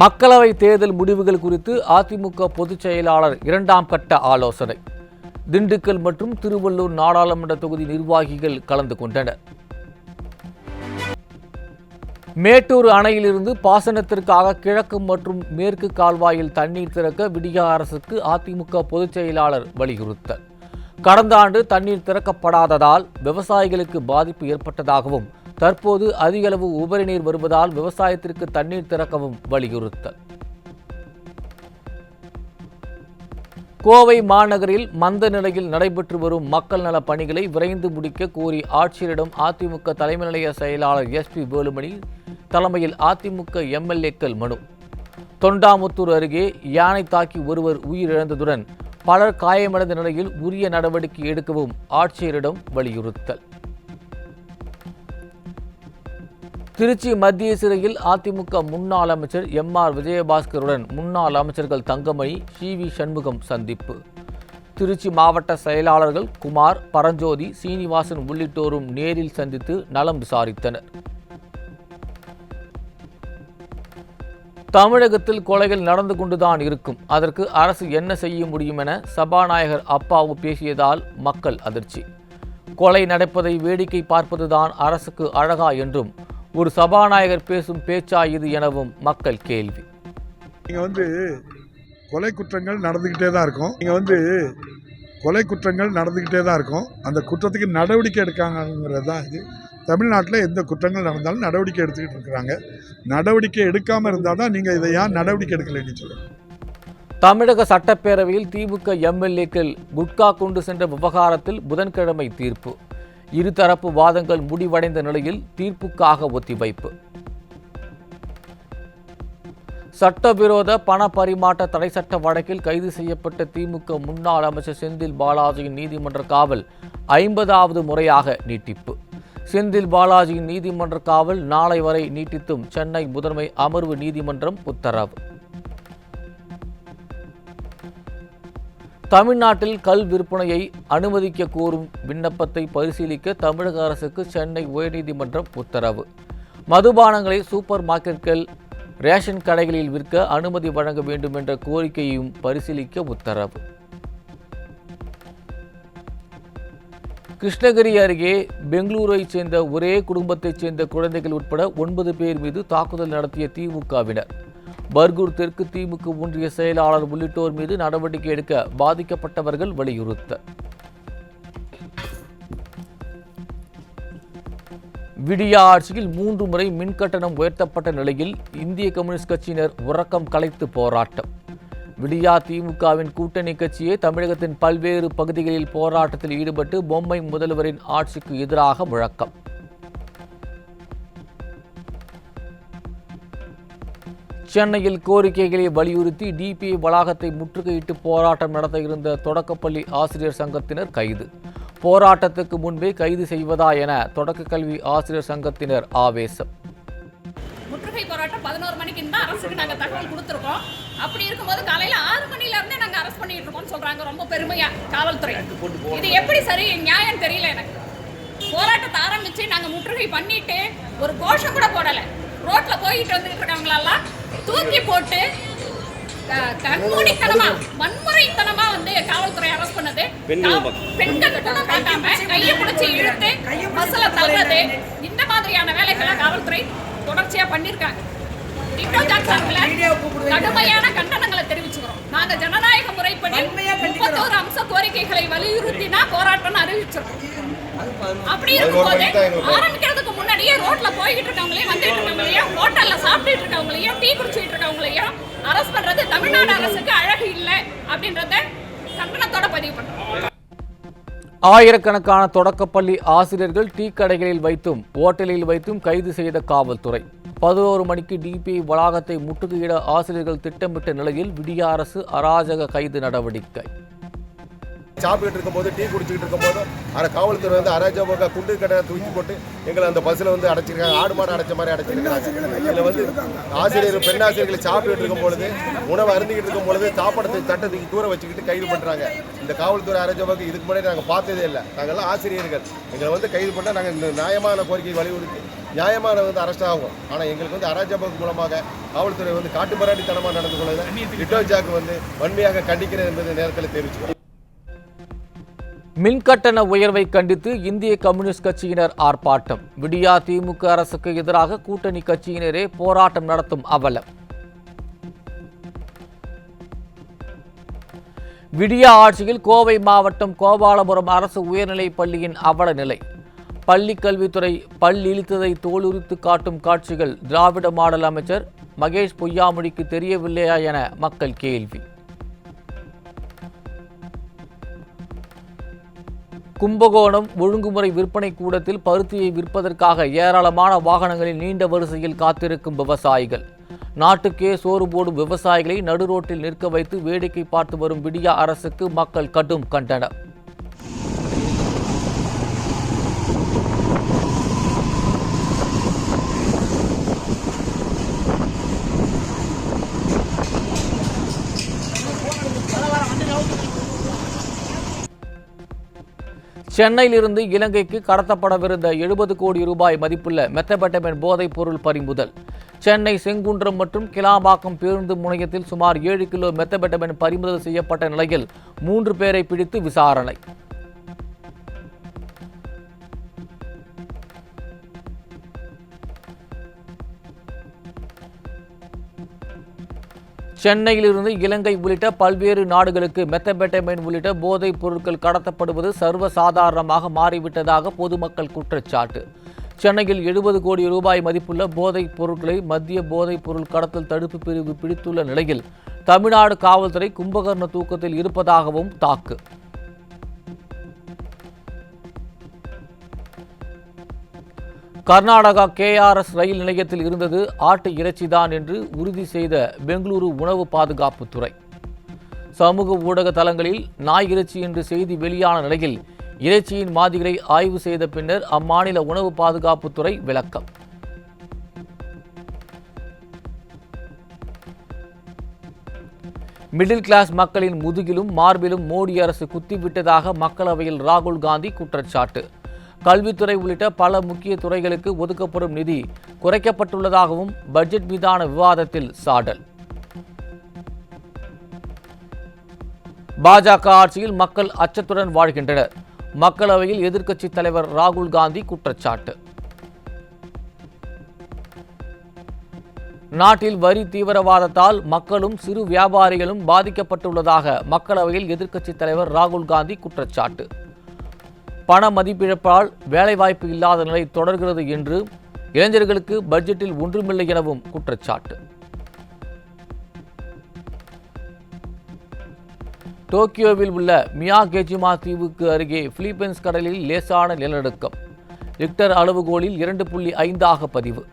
மக்களவை தேர்தல் முடிவுகள் குறித்து அதிமுக பொதுச் செயலாளர் இரண்டாம் கட்ட ஆலோசனை. திண்டுக்கல் மற்றும் திருவள்ளூர் நாடாளுமன்ற தொகுதி நிர்வாகிகள் கலந்து கொண்டனர். மேட்டூர் அணையிலிருந்து பாசனத்திற்காக கிழக்கு மற்றும் மேற்கு கால்வாயில் தண்ணீர் திறக்க விடிய அரசுக்கு அதிமுக பொதுச் செயலாளர் வலியுறுத்தல். கடந்த ஆண்டு தண்ணீர் திறக்கப்படாததால் விவசாயிகளுக்கு பாதிப்பு ஏற்பட்டதாகவும் தற்போது அதிகளவு உபரி நீர் வருவதால் விவசாயத்திற்கு தண்ணீர் திறக்கவும் வலியுறுத்தல். கோவை மாநகரில் மந்த நிலையில் நடைபெற்று வரும் மக்கள் நல பணிகளை விரைந்து முடிக்க கோரி ஆட்சியரிடம் அதிமுக தலைமை நிலைய செயலாளர் SP வேலுமணி தலைமையில் அதிமுக MLAக்கள் மனு. தொண்டாமுத்தூர் அருகே யானை தாக்கி ஒருவர் உயிரிழந்ததுடன் பலர் காயமடைந்த நிலையில் உரிய நடவடிக்கை எடுக்கவும் ஆட்சியரிடம் வலியுறுத்தல். திருச்சி மத்திய சிறையில் அதிமுக முன்னாள் அமைச்சர் MR விஜயபாஸ்கருடன் முன்னாள் அமைச்சர்கள் தங்கமணி, CV சண்முகம் சந்திப்பு. திருச்சி மாவட்ட செயலாளர்கள் குமார், பரஞ்சோதி, சீனிவாசன் உள்ளிட்டோரும் நேரில் சந்தித்து நலம் விசாரித்தனர். தமிழகத்தில் கொலைகள் நடந்து கொண்டுதான் இருக்கும், அதற்கு அரசு என்ன செய்ய முடியும் என சபாநாயகர் அப்பாவு பேசியதால் மக்கள் அதிர்ச்சி. கொலை நடப்பதை வேடிக்கை பார்ப்பதுதான் அரசுக்கு அழகா என்றும் ஒரு சபாநாயகர் பேசும் பேச்சா இது எனவும் மக்கள் கேள்வி. கொலை குற்றங்கள் நடந்துக்கிட்டே தான் இருக்கும். அந்த குற்றத்துக்கு நடவடிக்கை எடுக்காங்கிறது தான் இது. தமிழ்நாட்டில் எந்த குற்றங்கள் நடந்தாலும் நடவடிக்கை எடுத்துக்கிட்டு இருக்கிறாங்க. நடவடிக்கை எடுக்காமல் இருந்தால் தான் நீங்கள் இதை ஏன் நடவடிக்கை எடுக்கலைன்னு சொல்லுங்கள். தமிழக சட்டப்பேரவையில் திமுக MLAக்கள் குட்கா கொண்டு சென்ற விவகாரத்தில் புதன்கிழமை தீர்ப்பு. இருதரப்பு வாதங்கள் முடிவடைந்த நிலையில் தீர்ப்புக்காக ஒத்திவைப்பு. சட்டவிரோத பண பரிமாற்ற தடை சட்ட வழக்கில் கைது செய்யப்பட்ட திமுக முன்னாள் அமைச்சர் செந்தில் பாலாஜியின் நீதிமன்ற காவல் 50வது முறையாக நீட்டிப்பு. செந்தில் பாலாஜியின் நீதிமன்ற காவல் நாளை வரை நீட்டித்தும் சென்னை முதன்மை அமர்வு நீதிமன்றம் உத்தரவு. தமிழ்நாட்டில் கல் விற்பனையை அனுமதிக்க கோரும் விண்ணப்பத்தை பரிசீலிக்க தமிழக அரசுக்கு சென்னை உயர்நீதிமன்றம் உத்தரவு. மதுபானங்களை சூப்பர் மார்க்கெட்கள், ரேஷன் கடைகளில் விற்க அனுமதி வழங்க வேண்டும் என்ற கோரிக்கையையும் பரிசீலிக்க உத்தரவு. கிருஷ்ணகிரி அருகே பெங்களூரைச் சேர்ந்த ஒரே குடும்பத்தைச் சேர்ந்த குழந்தைகள் உட்பட 9 பேர் மீது தாக்குதல் நடத்திய திமுகவினர். பர்கூர் தெற்கு திமுக ஒன்றிய செயலாளர் உள்ளிட்டோர் மீது நடவடிக்கை எடுக்க பாதிக்கப்பட்டவர்கள் வலியுறுத்தல். விடியா ஆட்சியில் 3 முறை மின் கட்டணம் உயர்த்தப்பட்ட நிலையில் இந்திய கம்யூனிஸ்ட் கட்சியினர் உறக்கம் கலைத்து போராட்டம். விடியா திமுகவின் கூட்டணி கட்சியே தமிழகத்தின் பல்வேறு பகுதிகளில் போராட்டத்தில் ஈடுபட்டு பொம்மை முதல்வரின் ஆட்சிக்கு எதிராக முழக்கம். சென்னையில் கோரிக்கைகளை வலியுறுத்தி DPI வளாகத்தை முற்றுகையிட்டு போராட்டம் நடத்த இருந்த தொடக்கப்பள்ளி ஆசிரியர் சங்கத்தினர் கைது. போராட்டத்துக்கு முன்பே கைது செய்வதா என தொடக்க கல்வி ஆசிரியர் சங்கத்தினர் ஆவேசம். முற்றுகை போராட்டம் 11 மணிக்கு தான் அரசுக்கு நாங்கள் தகவல் கொடுத்துருக்கோம். அப்படி இருக்கும்போது காலையில் 6 மணில இருந்தே நாங்கள் அரெஸ்ட் பண்ணிட்டு இருக்கோம்னு சொல்றாங்க. ரொம்ப பெருமையா காவல்துறை. இது எப்படி சரி நியாயம் தெரியல எனக்கு. போராட்டத்தை ஆரம்பிச்சு நாங்கள் முற்றுகை பண்ணிட்டு ஒரு கோஷம் கூட போடல. ரோட்ல போயிட்டு வந்துட்டு இருக்கவங்களெல்லாம் தூக்கி போட்டு கண்மூடித்தனமா வன்முறைத்தனமா காவல்துறை அரெஸ்ட் பண்ணது. பெண்கள் கூட பார்க்காம கையை பிடிச்சி இழுத்து பஸ்ல தள்ளுறது, இந்த மாதிரியான வேலைகளை காவல்துறை தொடர்ச்சியா பண்ணிருக்காங்க. கடுமையான கண்டனங்களை தெரிவிச்சுக்கிறோம். நாங்க ஜனநாயக முறைப்படி 31 அம்ச கோரிக்கைகளை வலியுறுத்தி தான் போராட்டம் அறிவிச்சிருக்கோம். அப்படி இருக்கும்போது ஆரம்பிக்கிறதுக்கு முன்னாடியே ரோட்ல போய்கிட்டு இருக்கவங்களையும் வந்துட்டு இருக்கவங்களையும் ஹோட்டல்ல சாப்பிட்டு இருக்கவங்களையும் டீ குடிச்சிட்டு இருக்கவங்களையும் அரெஸ்ட் பண்றது தமிழ்நாடு அரசுக்கு அழகு இல்லை அப்படின்றத கண்டனத்தோட பதிவு பண்றோம். ஆயிரக்கணக்கான தொடக்கப்பள்ளி ஆசிரியர்கள் டீ கடைகளில் வைத்தும் ஓட்டலில் வைத்தும் கைது செய்த காவல்துறை. 11 மணிக்கு DPI வளாகத்தை முற்றுகையிட ஆசிரியர்கள் திட்டமிட்ட நிலையில் விடிய அரசு அராஜக கைது நடவடிக்கை. சாப்பிட்டு இருக்கும்போது டீ குடிச்சிட்டு இருக்கும்போது அந்த காவல்துறை அராஜகமாக குண்டு கடை தூக்கி போட்டு எங்களை அந்த பஸ்ஸில் அடைச்சிருக்காங்க. ஆடு மாடு அடைச்ச மாதிரி அடைச்சிருக்காங்க. இதில் ஆசிரியர் பெண் ஆசிரியர்களை சாப்பிட்டு இருக்கும் பொழுது, உணவு அருந்திக்கிட்டு இருக்கும் பொழுது சாப்பாடத்தை தட்டத்துக்கு தூர வச்சுக்கிட்டு கைது பண்ணுறாங்க. இந்த காவல்துறை அராஜகமாக இதுக்கு முன்னாடி நாங்கள் பார்த்ததே இல்லை. நாங்கள்லாம் ஆசிரியர்கள். எங்களை கைது பண்ணால் நாங்கள் இந்த நியாயமான கோரிக்கை வலியுறுத்தி நியாயமான வந்து அரெஸ்ட் ஆகும். ஆனால் எங்களுக்கு வந்து அராஜகம் மூலமாக காவல்துறை வந்து காட்டுமிராண்டித்தனமாக நடந்து கொள்வதை லிட்டோ ஜாக் வந்து வன்மையாக கண்டிக்கிறது என்பதை நேரத்தில் தெரிவிச்சுக்கிறோம். மின்கட்டண உயர்வை கண்டித்து இந்திய கம்யூனிஸ்ட் கட்சியினர் ஆர்ப்பாட்டம். விடியா திமுக அரசுக்கு எதிராக கூட்டணி கட்சியினரே போராட்டம் நடத்தும் அவலம். விடியா ஆட்சியில் கோவை மாவட்டம் கோபாலபுரம் அரசு உயர்நிலைப் பள்ளியின் அவல நிலை. பள்ளி கல்வித்துறை பல் இழித்ததை தோலுரித்து காட்டும் காட்சிகள் திராவிட மாடல் அமைச்சர் மகேஷ் பொய்யாமொழிக்கு தெரியவில்லையா என மக்கள் கேள்வி. கும்பகோணம் ஒழுங்குமுறை விற்பனை கூடத்தில் பருத்தியை விற்பதற்காக ஏராளமான வாகனங்களில் நீண்ட வரிசையில் காத்திருக்கும் விவசாயிகள். நாட்டுக்கே சோறு போடும் விவசாயிகளை நடுரோட்டில் நிற்க வைத்து வேடிக்கை பார்த்து வரும் விடியா அரசுக்கு மக்கள் கடும் கண்டனம். சென்னையிலிருந்து இலங்கைக்கு கடத்தப்படவிருந்த 70 கோடி ரூபாய் மதிப்புள்ள மெத்தபெட்டமைன் போதைப் பொருள் பறிமுதல். சென்னை செங்குன்றம் மற்றும் கிளாம்பாக்கம் பேருந்து முனையத்தில் சுமார் 7 கிலோ மெத்தபெட்டமைன் பறிமுதல் செய்யப்பட்ட நிலையில் 3 பேரை பிடித்து விசாரணை. சென்னையிலிருந்து இலங்கை உள்ளிட்ட பல்வேறு நாடுகளுக்கு மெத்தபெட்டமைன் உள்ளிட்ட போதைப் பொருட்கள் கடத்தப்படுவது சர்வசாதாரணமாக மாறிவிட்டதாக பொதுமக்கள் குற்றச்சாட்டு. சென்னையில் 70 கோடி ரூபாய் மதிப்புள்ள போதைப் பொருட்களை மத்திய போதைப் பொருள் கடத்தல் தடுப்பு பிரிவு பிடித்துள்ள நிலையில் தமிழ்நாடு காவல்துறை கும்பகர்ண தூக்கத்தில் இருப்பதாகவும் தாக்கு. கர்நாடகா KRS ரயில் நிலையத்தில் இருந்தது ஆட்டு இறைச்சிதான் என்று உறுதி செய்த பெங்களூரு உணவு பாதுகாப்புத்துறை. சமூக ஊடக தளங்களில் நாய் இறைச்சி என்று செய்தி வெளியான நிலையில் இறைச்சியின் மாதிரிகளை ஆய்வு செய்த பின்னர் அம்மாநில உணவு பாதுகாப்புத்துறை விளக்கம். மிடில் கிளாஸ் மக்களின் முதுகிலும் மார்பிலும் மோடி அரசு குத்திவிட்டதாக மக்களவையில் ராகுல் காந்தி குற்றச்சாட்டு. கல்வித்துறை உள்ளிட்ட பல முக்கிய துறைகளுக்கு ஒதுக்கப்படும் நிதி குறைக்கப்பட்டுள்ளதாகவும் பட்ஜெட் மீதான விவாதத்தில் சாடல். பாஜக ஆட்சியில் மக்கள் அச்சத்துடன் வாழ்கின்றனர். மக்களவையில் எதிர்க்கட்சித் தலைவர் ராகுல் காந்தி குற்றச்சாட்டு. நாட்டில் வரி தீவிரவாதத்தால் மக்களும் சிறு வியாபாரிகளும் பாதிக்கப்பட்டுள்ளதாக மக்களவையில் எதிர்க்கட்சித் தலைவர் ராகுல் காந்தி குற்றச்சாட்டு. பண மதிப்பிழப்பால் வேலைவாய்ப்பு இல்லாத நிலை தொடர்கிறது என்று இளைஞர்களுக்கு பட்ஜெட்டில் ஒன்றுமில்லை எனவும் குற்றச்சாட்டு. டோக்கியோவில் உள்ள மியாகேஜிமா தீவுக்கு அருகே பிலிப்பைன்ஸ் கடலில் லேசான நிலநடுக்கம். ரிக்டர் அளவுகோலில் 2.5 பதிவு.